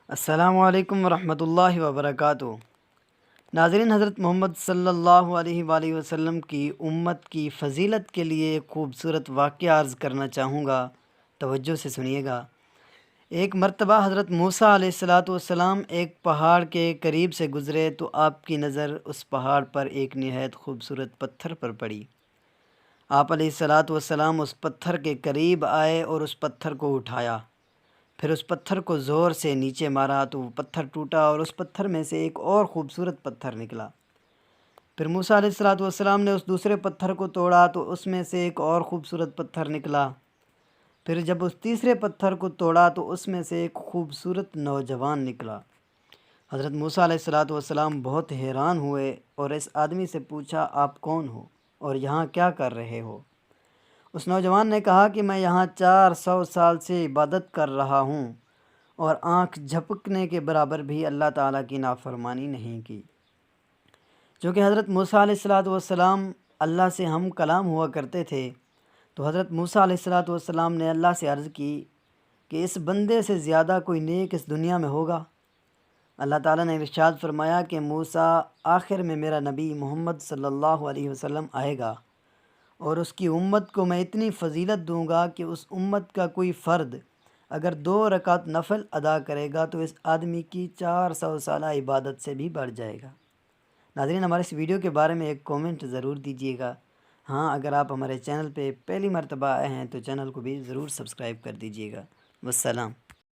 السلام علیکم ورحمۃ اللہ وبرکاتہ۔ ناظرین، حضرت محمد صلی اللہ علیہ وآلہ وسلم کی امت کی فضیلت کے لیے ایک خوبصورت واقعہ عرض کرنا چاہوں گا، توجہ سے سنیے گا۔ ایک مرتبہ حضرت موسیٰ علیہ السلام ایک پہاڑ کے قریب سے گزرے تو آپ کی نظر اس پہاڑ پر ایک نہایت خوبصورت پتھر پر پڑی۔ آپ علیہ السلام اس پتھر کے قریب آئے اور اس پتھر کو اٹھایا، پھر اس پتھر کو زور سے نیچے مارا تو وہ پتھر ٹوٹا اور اس پتھر میں سے ایک اور خوبصورت پتھر نکلا۔ پھر موسیٰ علیہ السلام نے اس دوسرے پتھر کو توڑا تو اس میں سے ایک اور خوبصورت پتھر نکلا۔ پھر جب اس تیسرے پتھر کو توڑا تو اس میں سے ایک خوبصورت نوجوان نکلا۔ حضرت موسیٰ علیہ السلام بہت حیران ہوئے اور اس آدمی سے پوچھا، آپ کون ہو اور یہاں کیا کر رہے ہو؟ اس نوجوان نے کہا کہ میں یہاں 400 سال سے عبادت کر رہا ہوں اور آنکھ جھپکنے کے برابر بھی اللہ تعالیٰ کی نافرمانی نہیں کی۔ چونکہ حضرت موسیٰ علیہ السلام اللہ سے ہم کلام ہوا کرتے تھے، تو حضرت موسیٰ علیہ السلام نے اللہ سے عرض کی کہ اس بندے سے زیادہ کوئی نیک اس دنیا میں ہوگا؟ اللہ تعالیٰ نے ارشاد فرمایا کہ موسیٰ، آخر میں میرا نبی محمد صلی اللہ علیہ وسلم آئے گا اور اس کی امت کو میں اتنی فضیلت دوں گا کہ اس امت کا کوئی فرد اگر 2 رکعت نفل ادا کرے گا تو اس آدمی کی 400 سالہ عبادت سے بھی بڑھ جائے گا۔ ناظرین، ہمارے اس ویڈیو کے بارے میں ایک کومنٹ ضرور دیجیے گا۔ ہاں، اگر آپ ہمارے چینل پہ پہلی مرتبہ آئے ہیں تو چینل کو بھی ضرور سبسکرائب کر دیجیے گا۔ والسلام۔